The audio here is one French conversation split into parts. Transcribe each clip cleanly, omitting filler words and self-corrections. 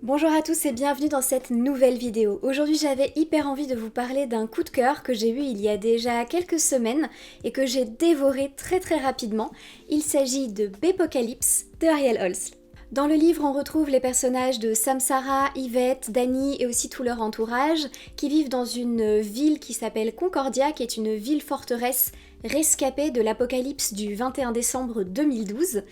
Bonjour à tous et bienvenue dans cette nouvelle vidéo. Aujourd'hui j'avais hyper envie de vous parler d'un coup de cœur que j'ai eu il y a déjà quelques semaines et que j'ai dévoré très rapidement. Il s'agit de Bépocalypse de Ariel Holz. Dans le livre, on retrouve les personnages de Samsara, Yvette, Dany et aussi tout leur entourage qui vivent dans une ville qui s'appelle Concordia, qui est une ville-forteresse rescapée de l'apocalypse du 21 décembre 2012.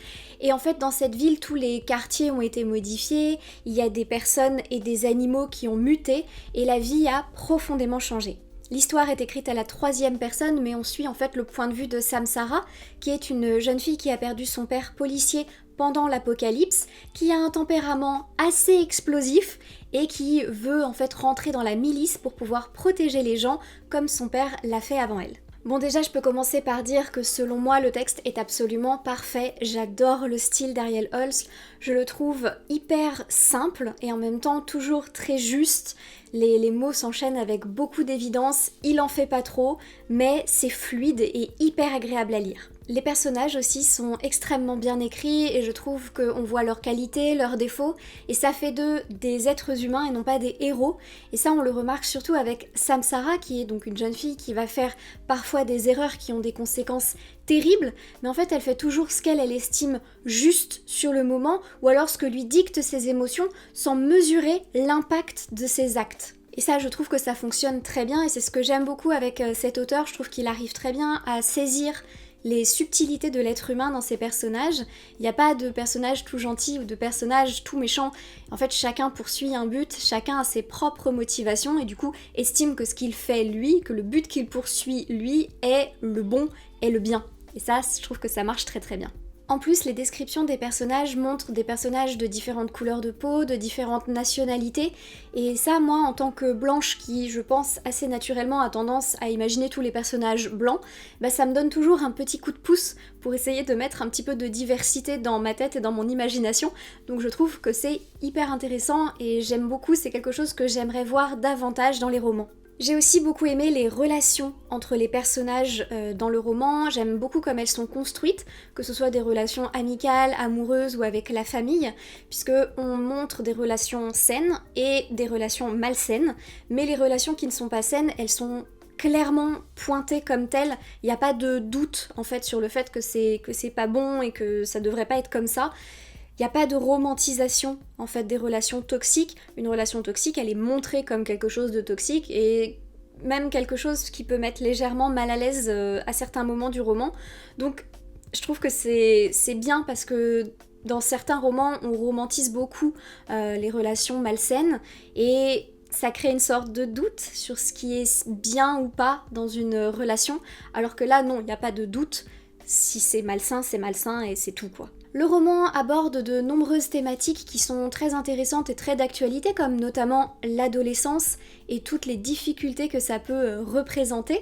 Et en fait, dans cette ville, tous les quartiers ont été modifiés, il y a des personnes et des animaux qui ont muté et la vie a profondément changé. L'histoire est écrite à la troisième personne, mais on suit en fait le point de vue de Samsara, qui est une jeune fille qui a perdu son père policier pendant l'apocalypse, qui a un tempérament assez explosif et qui veut en fait rentrer dans la milice pour pouvoir protéger les gens comme son père l'a fait avant elle. Bon, déjà je peux commencer par dire que selon moi le texte est absolument parfait, j'adore le style d'Ariel Holz, je le trouve hyper simple et en même temps toujours très juste, les mots s'enchaînent avec beaucoup d'évidence, il en fait pas trop, mais c'est fluide et hyper agréable à lire. Les personnages aussi sont extrêmement bien écrits et je trouve qu'on voit leurs qualités, leurs défauts et ça fait d'eux des êtres humains et non pas des héros. Et ça on le remarque surtout avec Samsara qui est donc une jeune fille qui va faire parfois des erreurs qui ont des conséquences terribles, mais en fait elle fait toujours ce qu'elle estime juste sur le moment ou alors ce que lui dictent ses émotions sans mesurer l'impact de ses actes. Et ça, je trouve que ça fonctionne très bien et c'est ce que j'aime beaucoup avec cet auteur, je trouve qu'il arrive très bien à saisir les subtilités de l'être humain dans ses personnages. Il n'y a pas de personnage tout gentil ou de personnage tout méchant. En fait, chacun poursuit un but, chacun a ses propres motivations et du coup estime que ce qu'il fait lui, que le but qu'il poursuit lui est le bon et le bien. Et ça, je trouve que ça marche très bien. En plus, les descriptions des personnages montrent des personnages de différentes couleurs de peau, de différentes nationalités, et ça, moi, en tant que blanche qui, je pense, assez naturellement a tendance à imaginer tous les personnages blancs, bah ça me donne toujours un petit coup de pouce pour essayer de mettre un petit peu de diversité dans ma tête et dans mon imagination, donc je trouve que c'est hyper intéressant et j'aime beaucoup, c'est quelque chose que j'aimerais voir davantage dans les romans. J'ai aussi beaucoup aimé les relations entre les personnages dans le roman, j'aime beaucoup comme elles sont construites, que ce soit des relations amicales, amoureuses ou avec la famille, puisque on montre des relations saines et des relations malsaines, mais les relations qui ne sont pas saines, elles sont clairement pointées comme telles, il n'y a pas de doute en fait sur le fait que c'est pas bon et que ça devrait pas être comme ça. Il n'y a pas de romantisation en fait des relations toxiques. Une relation toxique, elle est montrée comme quelque chose de toxique et même quelque chose qui peut mettre légèrement mal à l'aise à certains moments du roman. Donc je trouve que c'est bien parce que dans certains romans, on romantise beaucoup les relations malsaines et ça crée une sorte de doute sur ce qui est bien ou pas dans une relation, alors que là non, il n'y a pas de doute. Si c'est malsain et c'est tout quoi. Le roman aborde de nombreuses thématiques qui sont très intéressantes et très d'actualité, comme notamment l'adolescence et toutes les difficultés que ça peut représenter.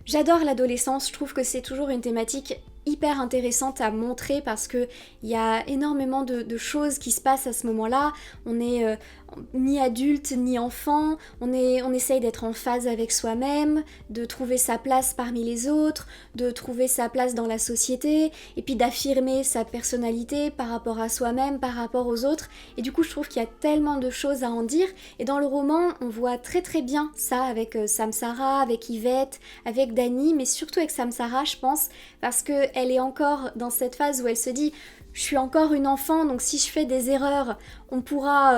J'adore l'adolescence, je trouve que c'est toujours une thématique hyper intéressante à montrer parce que il y a énormément de choses qui se passent à ce moment-là. On est ni adulte ni enfant, on essaye d'être en phase avec soi-même, de trouver sa place parmi les autres, de trouver sa place dans la société, et puis d'affirmer sa personnalité par rapport à soi-même, par rapport aux autres. Et du coup, je trouve qu'il y a tellement de choses à en dire. Et dans le roman, on voit très bien ça avec Samsara, avec Yvette, avec Dany, mais surtout avec Samsara, je pense, parce que elle est encore dans cette phase où elle se dit je suis encore une enfant, donc si je fais des erreurs, on pourra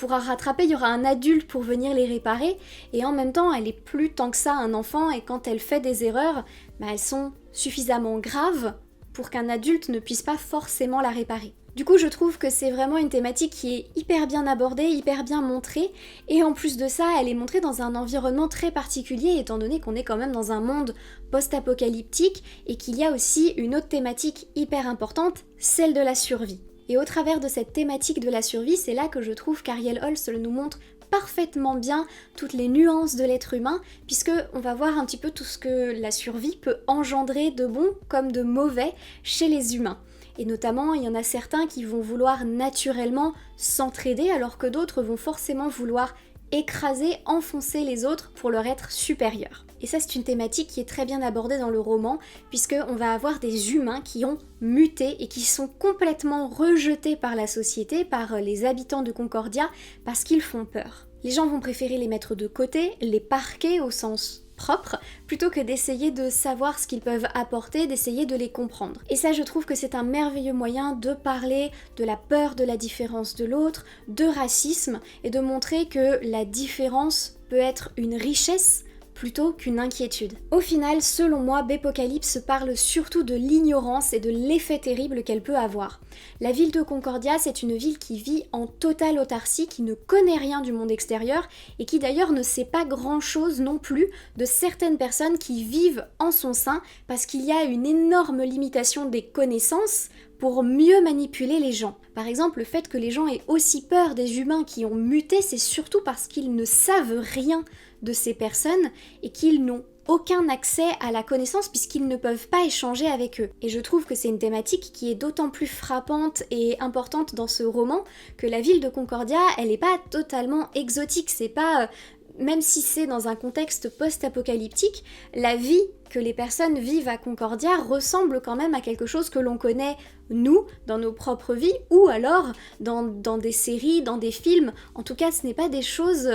rattraper, il y aura un adulte pour venir les réparer, et en même temps, elle est plus tant que ça un enfant, et quand elle fait des erreurs, bah, elles sont suffisamment graves pour qu'un adulte ne puisse pas forcément la réparer. Du coup, je trouve que c'est vraiment une thématique qui est hyper bien abordée, hyper bien montrée, et en plus de ça, elle est montrée dans un environnement très particulier, étant donné qu'on est quand même dans un monde post-apocalyptique, et qu'il y a aussi une autre thématique hyper importante, celle de la survie. Et au travers de cette thématique de la survie, c'est là que je trouve qu'Ariel Holz nous montre parfaitement bien toutes les nuances de l'être humain, puisque on va voir un petit peu tout ce que la survie peut engendrer de bon comme de mauvais chez les humains. Et notamment, il y en a certains qui vont vouloir naturellement s'entraider, alors que d'autres vont forcément vouloir écraser, enfoncer les autres pour leur être supérieurs. Et ça c'est une thématique qui est très bien abordée dans le roman, puisqu'on va avoir des humains qui ont muté et qui sont complètement rejetés par la société, par les habitants de Concordia, parce qu'ils font peur. Les gens vont préférer les mettre de côté, les parquer au sens propre, plutôt que d'essayer de savoir ce qu'ils peuvent apporter, d'essayer de les comprendre. Et ça, je trouve que c'est un merveilleux moyen de parler de la peur de la différence de l'autre, de racisme, et de montrer que la différence peut être une richesse plutôt qu'une inquiétude. Au final, selon moi, Bépocalypse parle surtout de l'ignorance et de l'effet terrible qu'elle peut avoir. La ville de Concordia, c'est une ville qui vit en totale autarcie, qui ne connaît rien du monde extérieur et qui d'ailleurs ne sait pas grand-chose non plus de certaines personnes qui vivent en son sein parce qu'il y a une énorme limitation des connaissances pour mieux manipuler les gens. Par exemple, le fait que les gens aient aussi peur des humains qui ont muté, c'est surtout parce qu'ils ne savent rien de ces personnes et qu'ils n'ont aucun accès à la connaissance puisqu'ils ne peuvent pas échanger avec eux. Et je trouve que c'est une thématique qui est d'autant plus frappante et importante dans ce roman que la ville de Concordia, elle n'est pas totalement exotique, c'est pas... Même si c'est dans un contexte post-apocalyptique, la vie que les personnes vivent à Concordia ressemble quand même à quelque chose que l'on connaît, nous, dans nos propres vies, ou alors dans des séries, dans des films. En tout cas, ce n'est pas des choses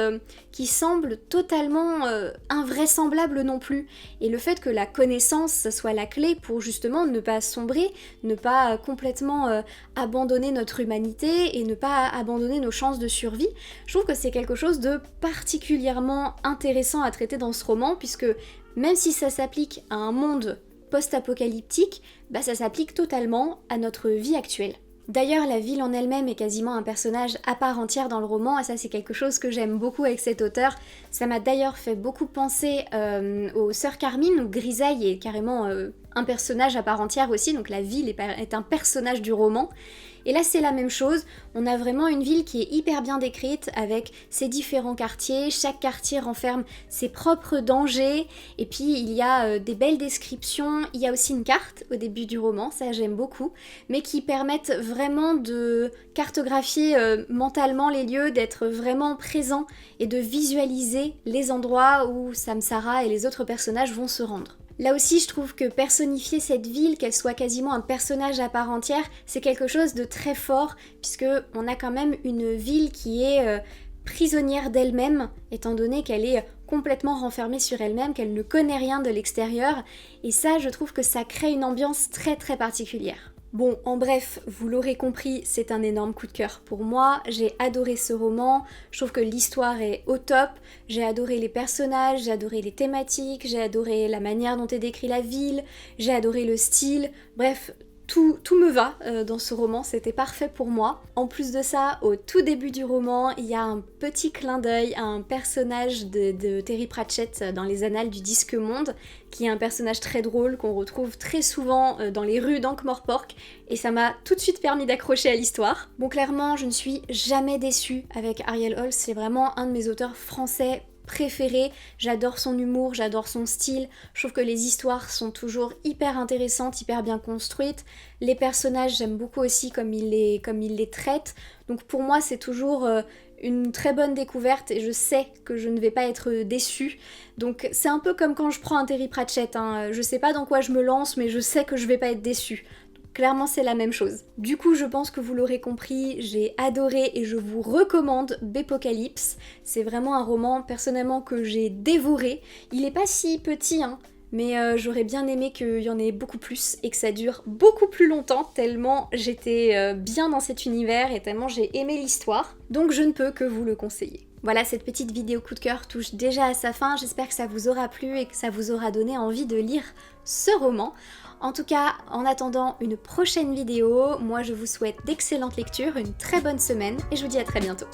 qui semblent totalement invraisemblables non plus. Et le fait que la connaissance, ça soit la clé pour justement ne pas sombrer, ne pas complètement abandonner notre humanité et ne pas abandonner nos chances de survie, je trouve que c'est quelque chose de particulièrement intéressant à traiter dans ce roman, puisque même si ça s'applique à un monde post-apocalyptique, ça s'applique totalement à notre vie actuelle. D'ailleurs, la ville en elle-même est quasiment un personnage à part entière dans le roman, et ça c'est quelque chose que j'aime beaucoup avec cet auteur. Ça m'a d'ailleurs fait beaucoup penser aux Sœurs Carmine, où Grisaille est carrément un personnage à part entière aussi, donc la ville est un personnage du roman. Et là c'est la même chose, on a vraiment une ville qui est hyper bien décrite avec ses différents quartiers, chaque quartier renferme ses propres dangers, et puis il y a des belles descriptions, il y a aussi une carte au début du roman, ça j'aime beaucoup, mais qui permettent vraiment de cartographier mentalement les lieux, d'être vraiment présent et de visualiser les endroits où Samsara et les autres personnages vont se rendre. Là aussi, je trouve que personnifier cette ville, qu'elle soit quasiment un personnage à part entière, c'est quelque chose de très fort, puisque on a quand même une ville qui est prisonnière d'elle-même, étant donné qu'elle est complètement renfermée sur elle-même, qu'elle ne connaît rien de l'extérieur, et ça, je trouve que ça crée une ambiance très très particulière. Bon, en bref, vous l'aurez compris, c'est un énorme coup de cœur pour moi, j'ai adoré ce roman, je trouve que l'histoire est au top, j'ai adoré les personnages, j'ai adoré les thématiques, j'ai adoré la manière dont est décrit la ville, j'ai adoré le style, bref, tout me va dans ce roman, c'était parfait pour moi. En plus de ça, au tout début du roman, il y a un petit clin d'œil à un personnage de Terry Pratchett dans les Annales du Disque Monde, qui est un personnage très drôle qu'on retrouve très souvent dans les rues d'Ankh-Morpork, et ça m'a tout de suite permis d'accrocher à l'histoire. Bon, clairement, je ne suis jamais déçue avec Ariel Holz, c'est vraiment un de mes auteurs français préféré, j'adore son humour, j'adore son style, je trouve que les histoires sont toujours hyper intéressantes, hyper bien construites, les personnages j'aime beaucoup aussi comme il les traite, donc pour moi c'est toujours une très bonne découverte et je sais que je ne vais pas être déçue, donc c'est un peu comme quand je prends un Terry Pratchett, je sais pas dans quoi je me lance mais je sais que je vais pas être déçue. Clairement c'est la même chose. Du coup je pense que vous l'aurez compris, j'ai adoré et je vous recommande Bépocalypse. C'est vraiment un roman personnellement que j'ai dévoré. Il est pas si petit mais j'aurais bien aimé qu'il y en ait beaucoup plus et que ça dure beaucoup plus longtemps tellement j'étais bien dans cet univers et tellement j'ai aimé l'histoire. Donc je ne peux que vous le conseiller. Voilà, cette petite vidéo coup de cœur touche déjà à sa fin, j'espère que ça vous aura plu et que ça vous aura donné envie de lire ce roman. En tout cas, en attendant une prochaine vidéo, moi je vous souhaite d'excellentes lectures, une très bonne semaine et je vous dis à très bientôt.